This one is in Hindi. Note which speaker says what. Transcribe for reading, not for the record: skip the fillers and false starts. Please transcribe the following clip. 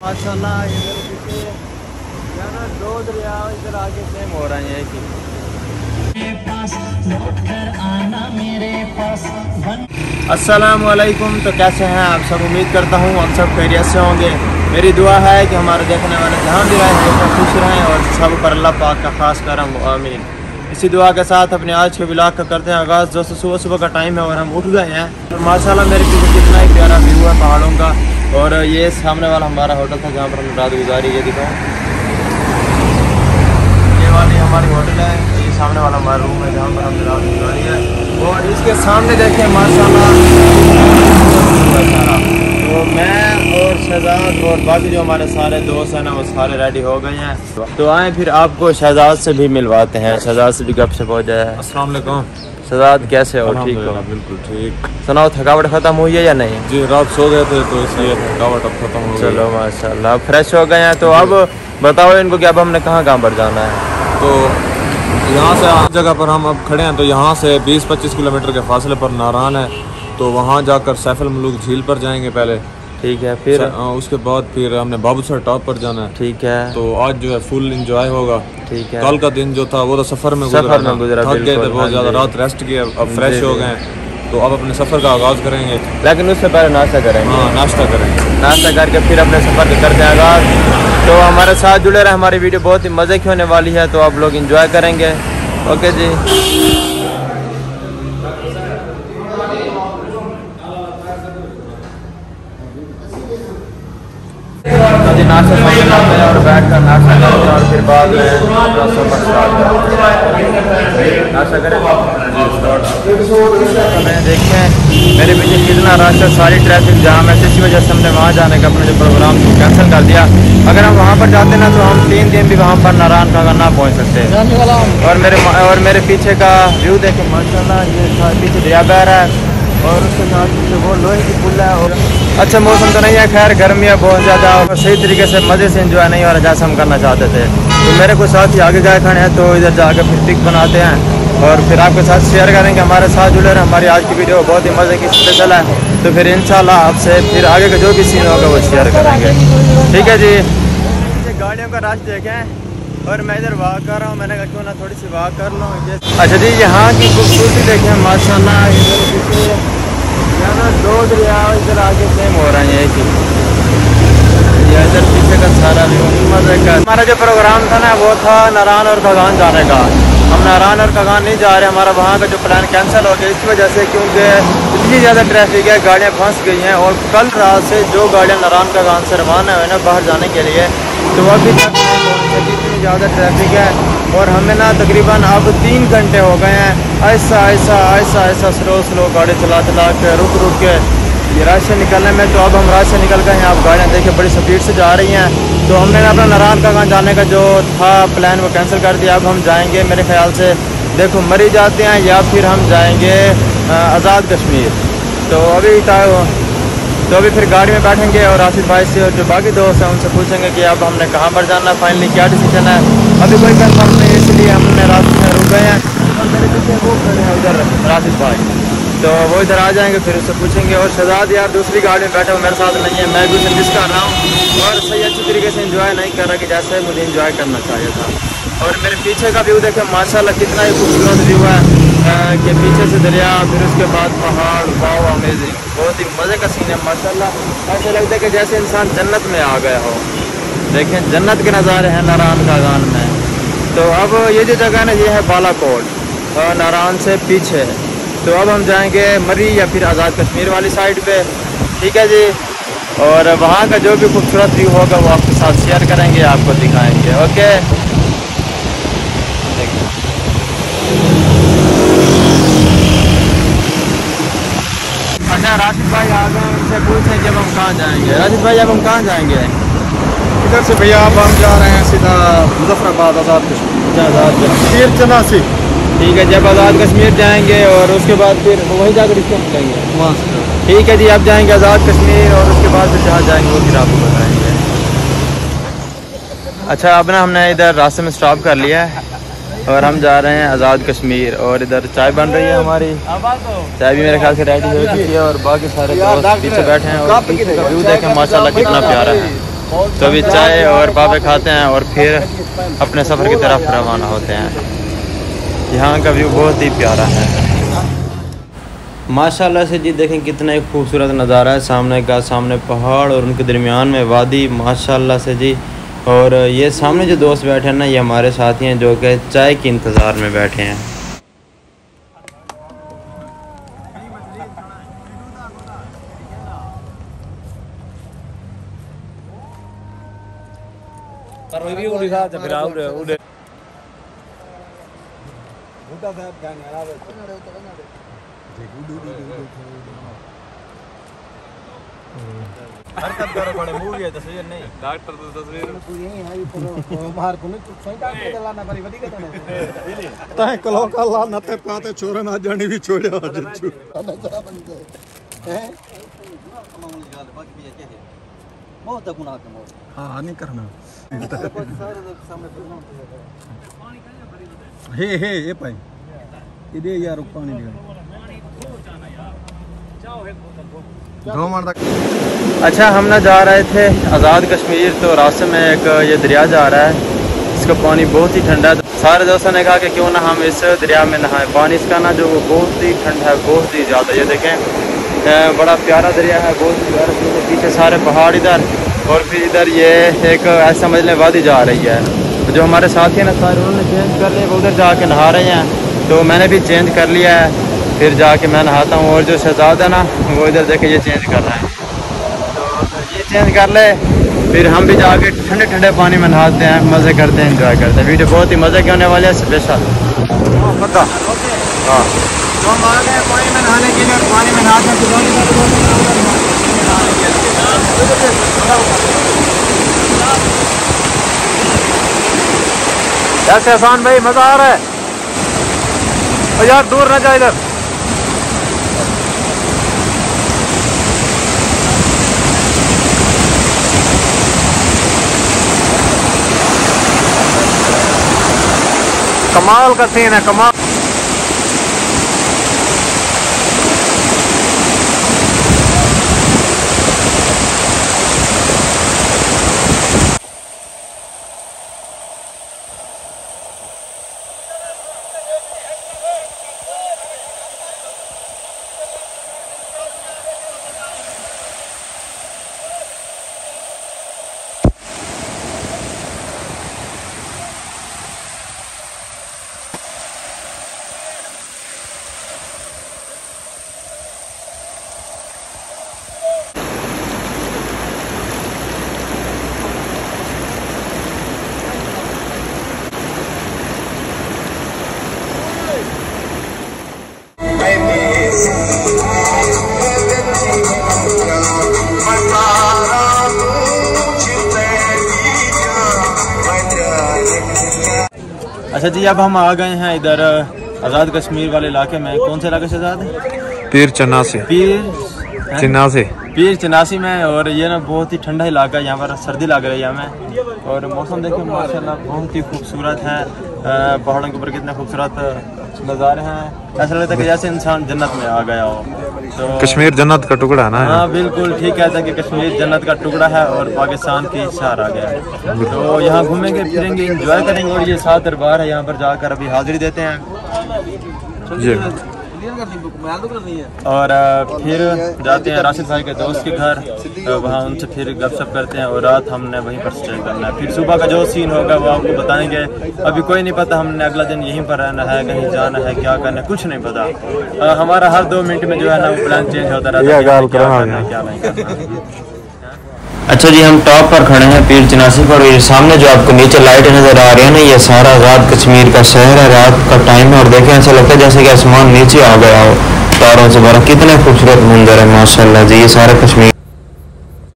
Speaker 1: माशाल्लाह इधर पीछे ना दो दरिया इधर आगे सेम हो रहे हैं कि अस्सलाम वालेकुम। तो कैसे हैं आप सब? उम्मीद करता हूँ आप सब खैरियत से होंगे। मेरी दुआ है कि हमारे देखने वाले जहाँ भी रहें वो खुश रहें और सब पर अल्लाह पाक का खास करम आमीन। इसी दुआ के साथ अपने आज के व्लॉग का करते हैं आगाज़। दोस्तों सुबह सुबह का टाइम है और हम उठ गए हैं और माशाल्लाह मेरे पीछे कितना ही प्यारा व्यू है पहाड़ों का। और ये सामने वाला हमारा होटल था जहाँ पर हमने रात गुजारी। ये दिखाऊँ, ये वाली हमारी होटल है। ये सामने वाला हमारा रूम है जहाँ पर हमने रात गुजारी है। और इसके सामने देखें माशाल्लाह सारा। तो मैं और शहजाद और बाकी जो हमारे सारे दोस्त हैं ना वो सारे रेडी हो गए हैं। तो आए फिर आपको शहजाद से भी मिलवाते हैं। शहजाद से भी गप से हो जाए। अस्सलाम वालेकुम शहजाद, कैसे हो? ठीक हो? बिल्कुल ठीक। सुनाओ, थकावट खत्म हुई है या नहीं?
Speaker 2: जी रात सो गए थे तो इसलिए थकावट अब खत्म हो गई।
Speaker 1: चलो माशाल्लाह फ्रेश हो गए हैं। तो अब बताओ इनको कि अब हमने कहाँ पर जाना है?
Speaker 2: तो यहाँ से जगह पर हम अब खड़े हैं तो यहाँ से 20-25 किलोमीटर के फासले पर नारान है। तो वहाँ जाकर सैफल मलूक झील पर जाएंगे पहले।
Speaker 1: ठीक है। फिर
Speaker 2: उसके बाद फिर हमने बाबूसर टॉप पर जाना है।
Speaker 1: ठीक है।
Speaker 2: तो आज जो है फुल इंजॉय होगा।
Speaker 1: ठीक है।
Speaker 2: कल का दिन जो था वो तो सफर में गुजरा, थक गए थे बहुत ज़्यादा, रात रेस्ट किया, अब फ्रेश हो गए। तो अब अपने सफ़र का आगाज़ करेंगे,
Speaker 1: लेकिन उससे पहले नाश्ता करेंगे।
Speaker 2: हाँ नाश्ता करेंगे।
Speaker 1: नाश्ता करके फिर अपने सफ़र के करते हैं आगाज़। तो हमारे साथ जुड़े रहे। हमारी वीडियो बहुत ही मज़े की होने वाली है तो आप लोग इंजॉय करेंगे। ओके जी। नाश्ता करते हैं और बैठ कर नाश्ता करते हैं और फिर बाद में अपना सफर स्टार्ट करते हैं। नाश्ता करें मैंने देखें मेरे पीछे कितना रश है, सारी ट्रैफिक जाम है। इसी वजह से हमने वहाँ जाने का अपना जो प्रोग्राम कैंसिल कर दिया। अगर हम वहाँ पर जाते ना तो हम 3 दिन भी वहाँ पर नारायण का ना पहुँच सकते। और मेरे पीछे का व्यू देखें माशाल्लाह, ये पीछे दरिया बह रहा है और उसके साथ वो लोहे की पुल है। और अच्छा मौसम तो नहीं है, खैर गर्मी है बहुत ज़्यादा और सही तरीके से मज़े से एंजॉय नहीं हो रहा जैसा हम करना चाहते थे। तो मेरे कुछ साथी आगे गए खड़े हैं तो इधर जाकर फिर पिक बनाते हैं और फिर आपके साथ शेयर करेंगे। हमारे साथ जुड़े रहे। हमारी आज की वीडियो बहुत ही मज़े की स्पेशल है तो फिर इंशाल्लाह आपसे फिर आगे का जो भी सीन होगा वो शेयर करेंगे। ठीक है जी। गाड़ियों का रास्ता देखें और मैं इधर वॉक कर रहा हूँ। मैंने कहा क्यों ना थोड़ी सी वॉक कर लूँ। अच्छा जी, यहाँ की खूबसूरती देखें माशाल्लाह। इधर दो दरिया इधर आगे सेम हो रहे हैं कि इधर पीछे का सारा भी मज़े का। हमारा जो प्रोग्राम था ना वो था नारायण और कागान जाने का। हम नारायण और कागान नहीं जा रहे। हमारा वहाँ का जो प्लान कैंसिल हो गया इस वजह से, क्योंकि इतनी ज़्यादा ट्रैफिक है, गाड़ियाँ फंस गई हैं। और कल रात से जो गाड़ियाँ नारायण कागान से रवाना हुए ना बाहर जाने के लिए तो अभी तक इतनी ज़्यादा ट्रैफिक है। और हमें ना तकरीबन अब 3 घंटे हो गए हैं ऐसा ऐसा ऐसा ऐसा स्लो गाड़ी चला के रुक के ये रास्ते निकलने में। तो अब हम रास्ते निकल गए हैं। आप गाड़ियाँ देखिए बड़ी स्पीड से जा रही हैं। तो हमने अपना नारायण कागान जाने का जो था प्लान वो कैंसिल कर दिया। अब हम जाएंगे मेरे ख्याल से देखो मरी जाते हैं या फिर हम जाएंगे आज़ाद कश्मीर। तो अभी फिर गाड़ी में बैठेंगे और आसिफ भाई से और जो बाकी दोस्त हैं उनसे पूछेंगे कि अब हमने कहाँ पर जाना, फाइनली क्या डिसीजन है। अभी कोई कंफर्म नहीं, इसलिए हमने रास्ते में रुक गए हैं। और मेरे पीछे वो खड़े हैं उधर आसिफ भाई, तो वो इधर आ जाएंगे फिर उससे पूछेंगे। और शहजाद यार दूसरी गाड़ी में बैठा हुआ मेरे साथ नहीं है, मैं भी उसे मिस कर रहा हूँ और सही अच्छी तरीके से एंजॉय नहीं कर रहा कि जैसे मुझे एंजॉय करना चाहिए था। और मेरे पीछे का व्यू देखें माशाल्लाह कितना ही खूबसूरत व्यू है कि पीछे से दरिया, फिर उसके बाद पहाड़। वाओ अमेजिंग, बहुत ही मज़े का सीन है माशाल्लाह। ऐसा लगता है कि जैसे इंसान जन्नत में आ गया हो। देखें जन्नत के नज़ारे हैं नारायण कागान में। तो अब ये जो जगह है ना ये है बालाकोट और नारायण से पीछे। तो अब हम जाएंगे मरी या फिर आज़ाद कश्मीर वाली साइड पे। ठीक है जी। और वहाँ का जो भी खूबसूरत व्यू होगा वो आपके साथ शेयर करेंगे, आपको दिखाएंगे। ओके अच्छा राशिद भाई आ गए, उनसे पूछें कि अब हम कहाँ जाएंगे। राशिद भाई अब हम कहाँ जाएंगे?
Speaker 2: इधर से भैया अब हम जा रहे हैं सीधा मुजफ्फराबाद आज़ाद कश्मीर।
Speaker 1: आज़ाद कश्मीर चला सी। ठीक है, जब आज़ाद कश्मीर जाएंगे और उसके बाद फिर वहीं जाकर रिश्ते मिलेंगे वहाँ से। ठीक है जी, अब जाएंगे आज़ाद कश्मीर और उसके बाद फिर जहाँ जाएंगे वो फिर आपको बताएंगे। अच्छा अब ना हमने इधर रास्ते में स्टॉप कर लिया है और हम जा रहे हैं आज़ाद कश्मीर। और इधर चाय बन रही है हमारी, चाय भी मेरे ख्याल से रेडी हो चुकी है और बाकी सारे दोस्त पीछे बैठे हैं। और पीछे का व्यू देखें माशाल्लाह कितना प्यारा है। तो अभी चाय और बाबे खाते हैं और फिर अपने सफ़र की तरफ रवाना होते हैं। यहाँ का व्यू बहुत ही प्यारा है माशाल्लाह से जी। देखें कितना ही खूबसूरत नज़ारा है सामने का, सामने पहाड़ और उनके दरमियान में वादी माशाल्लाह से जी। और ये सामने जो दोस्त बैठे हैं ना, ये हमारे साथी हैं जो कि चाय के इंतज़ार में बैठे हैं। हरकत करो बड़े मूवी है तस्वीर नहीं डॉक्टर तो तस्वीर मार को नहीं सही डॉक्टर चलाना पड़ी बड़ी कतने
Speaker 3: ताए कलो का ला नते पाते छोरे ना जानी भी छोड़े आज छु हैं बहुत गुनाह का मौत हां नहीं करना हे ये पाई इधे यार पानी दे
Speaker 1: अच्छा हम ना जा रहे थे आज़ाद कश्मीर, तो रास्ते में एक ये दरिया जा रहा है, इसका पानी बहुत ही ठंडा है। सारे दोस्तों ने कहा कि क्यों ना हम इस दरिया में नहाएं। पानी इसका ना जो वो बहुत ही ठंडा है, बहुत ही ज़्यादा। ये देखें बड़ा प्यारा दरिया है, बहुत ही प्यारा। पीछे सारे पहाड़ इधर और फिर इधर ये एक ऐसा समझ लें वादी जा रही है। जो हमारे साथी हैं ना सारे उन्होंने चेंज कर लिया, वो उधर जाके नहा रहे हैं, तो मैंने भी चेंज कर लिया है, फिर जाके मैं नहाता हूँ। और जो शहजाद है ना वो इधर देखे ये चेंज कर रहा है, तो ये चेंज कर ले, फिर हम भी जाके ठंडे ठंडे पानी में नहाते हैं, मज़े करते हैं, एंजॉय करते हैं। वीडियो बहुत ही मज़े के होने वाले हैं, स्पेशल। हाँ तो हम आ गए पानी में नहाने के लिए, पानी में नहाते हैं। कैसे आसान भाई, मज़ा आ रहा है? और यार दूर ना जाए इधर। कमाल का सीन है, कमाल। अच्छा जी, अब हम आ गए हैं इधर आज़ाद कश्मीर वाले इलाके में। कौन से इलाके से आज़ाद है?
Speaker 2: पीर चनासी।
Speaker 1: पीर चनासी में। और ये ना बहुत ही ठंडा इलाका है, यहाँ पर सर्दी लग रही है हमें। और मौसम देखिए माशाल्लाह बहुत ही खूबसूरत है। पहाड़ों के ऊपर कितने खूबसूरत नज़ारे हैं, ऐसा लगता है कि जैसे इंसान जन्नत में आ गया हो। तो
Speaker 2: कश्मीर जन्नत का टुकड़ा है ना?
Speaker 1: हाँ बिल्कुल ठीक कहता है कि कश्मीर जन्नत का टुकड़ा है और पाकिस्तान की शहर आ गया है। तो यहाँ घूमेंगे फिरेंगे, एंजॉय करेंगे। और ये 7 दरबार है, यहाँ पर जाकर अभी हाजिरी देते हैं
Speaker 2: जी।
Speaker 1: और फिर जाते हैं राशिद भाई के दोस्त के घर, वहाँ उनसे फिर गपशप करते हैं। और रात हमने वहीं पर स्टे करना है। फिर सुबह का जो सीन होगा वो आपको बताएंगे। अभी कोई नहीं पता, हमने अगला दिन यहीं पर रहना है, कहीं जाना है, क्या करना है, कुछ नहीं पता। हमारा हर 2 मिनट में जो है ना वो प्लान चेंज होता रहता है, क्या करना है, क्या नहीं करना। अच्छा जी, हम टॉप पर खड़े हैं पीर चनासी पर। ये सामने जो आपको नीचे लाइट नज़र आ रही है ना, ये सारा आज़ाद कश्मीर का शहर है। रात का टाइम है और देखें ऐसा लगता है जैसे कि आसमान नीचे आ गया हो तारों से भरा। कितने खूबसूरत मंजर है माशाल्लाह जी, ये सारा कश्मीर।